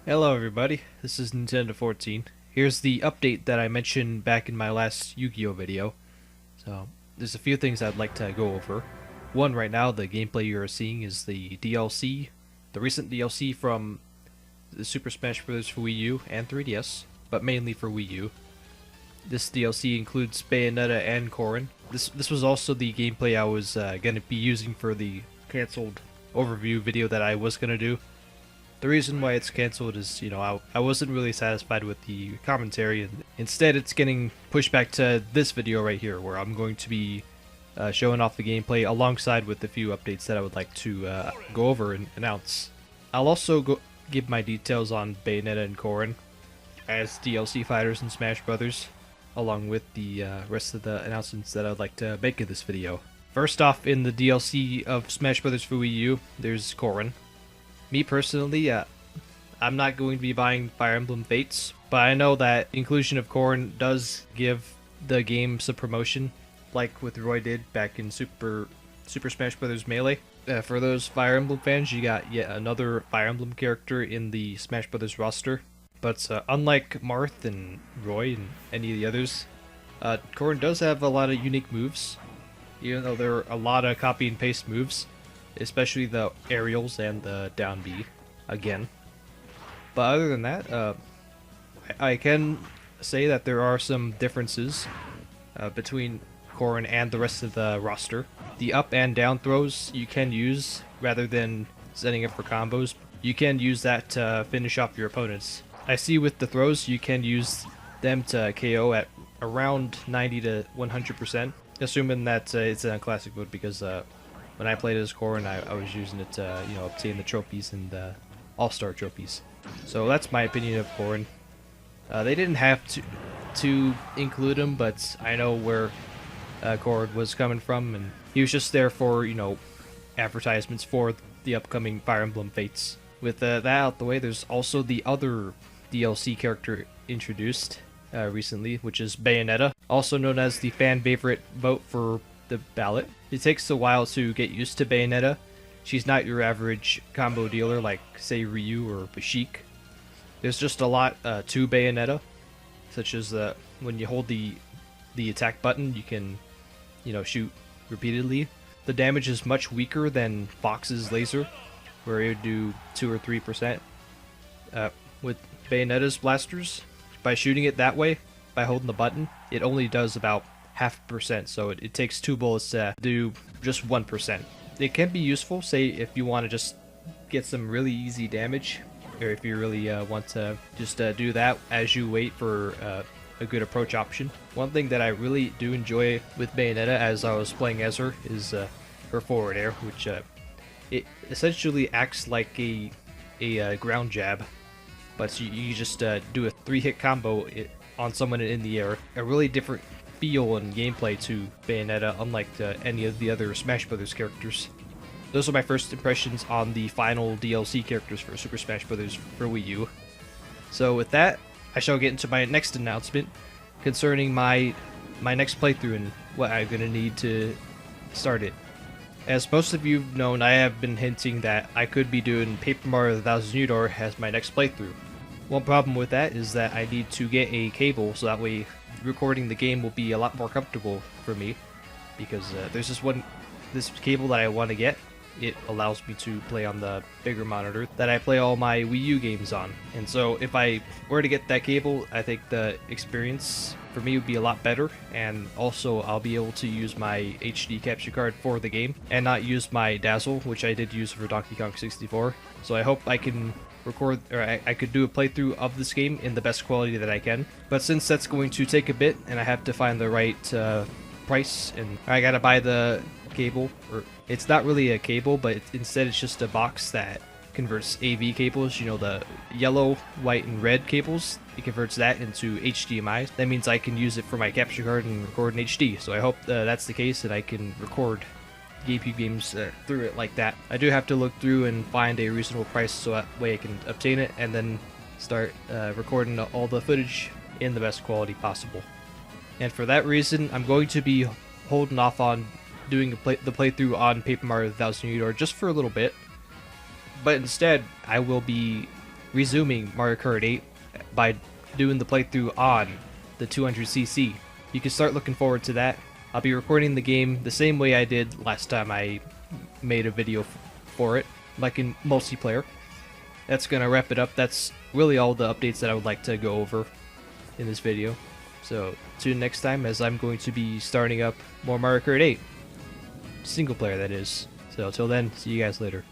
Hello everybody, this is Nintendo 14. Here's the update that I mentioned back in my last Yu-Gi-Oh video. So, there's a few things I'd like to go over. One, right now, the gameplay you're seeing is the DLC, the recent DLC from the Super Smash Bros. For Wii U and 3DS, but mainly for Wii U. This DLC includes Bayonetta and Corrin. This was also the gameplay I was going to be using for the cancelled overview video that I was going to do. The reason why it's cancelled is, I wasn't really satisfied with the commentary, and instead it's getting pushed back to this video right here, where I'm going to be showing off the gameplay alongside with a few updates that I would like to go over and announce. I'll also give my details on Bayonetta and Corrin as DLC fighters in Smash Brothers, along with the rest of the announcements that I'd like to make in this video. First off, in the DLC of Smash Brothers for Wii U, there's Corrin. Me personally, I'm not going to be buying Fire Emblem Fates, but I know that inclusion of Corrin does give the game some promotion, like with Roy did back in Super Smash Bros. Melee. For those Fire Emblem fans, you got yet another Fire Emblem character in the Smash Bros. Roster. But unlike Marth and Roy and any of the others, Corrin does have a lot of unique moves, even though there are a lot of copy and paste moves, especially the aerials and the down B again. But other than that, I can say that there are some differences between Corrin and the rest of the roster. The up and down throws you can use rather than setting up for combos. You can use that to finish off your opponents. I see with the throws you can use them to KO at around 90 to 100%, assuming that it's in a classic mode, because when I played as Corrin, I was using it to, obtain the trophies and the All-Star trophies. So that's my opinion of Corrin. They didn't have to include him, but I know where Corrin was coming from, and he was just there for, advertisements for the upcoming Fire Emblem Fates. With that out the way, there's also the other DLC character introduced recently, which is Bayonetta, also known as the fan favorite vote for the ballot. It takes a while to get used to Bayonetta. She's not your average combo dealer like, say, Ryu or Bashik. There's just a lot to Bayonetta, such as when you hold the attack button, you can, shoot repeatedly. The damage is much weaker than Fox's laser, where it would do 2 or 3%. With Bayonetta's blasters, by shooting it that way, by holding the button, it only does about 0.5%, so it takes 2 bullets to do just 1%. It can be useful, say, if you want to just get some really easy damage, or if you really want to just do that as you wait for a good approach option. One thing that I really do enjoy with Bayonetta as I was playing as her is her forward air, which it essentially acts like a ground jab, but you just do a 3-hit combo on someone in the air. A really different feel and gameplay to Bayonetta, unlike any of the other Smash Bros. Characters. Those are my first impressions on the final DLC characters for Super Smash Bros. For Wii U. So with that, I shall get into my next announcement concerning my next playthrough and what I'm going to need to start it. As most of you have known, I have been hinting that I could be doing Paper Mario the Thousand Year Door as my next playthrough. One problem with that is that I need to get a cable, so that way recording the game will be a lot more comfortable for me, because there's this cable that I want to get. It allows me to play on the bigger monitor that I play all my Wii U games on. And so if I were to get that cable, I think the experience for me would be a lot better, and also I'll be able to use my HD capture card for the game and not use my Dazzle, which I did use for Donkey Kong 64. So I hope I can record, or I could do a playthrough of this game in the best quality that I can. But since that's going to take a bit and I have to find the right price, and I gotta buy the cable, or it's not really a cable, but instead it's just a box that converts AV cables, the yellow, white, and red cables. It converts that into HDMI. That means I can use it for my capture card and record in HD. So I hope that's the case, and I can record GameCube games through it like that. I do have to look through and find a reasonable price, so that way I can obtain it and then start recording all the footage in the best quality possible. And for that reason, I'm going to be holding off on doing the playthrough on Paper Mario the Thousand Year Door just for a little bit. But instead, I will be resuming Mario Kart 8 by doing the playthrough on the 200cc. You can start looking forward to that. I'll be recording the game the same way I did last time I made a video for it, like in multiplayer. That's gonna wrap it up. That's really all the updates that I would like to go over in this video. So tune next time, as I'm going to be starting up more Mario Kart 8. Single player, that is. So till then, see you guys later.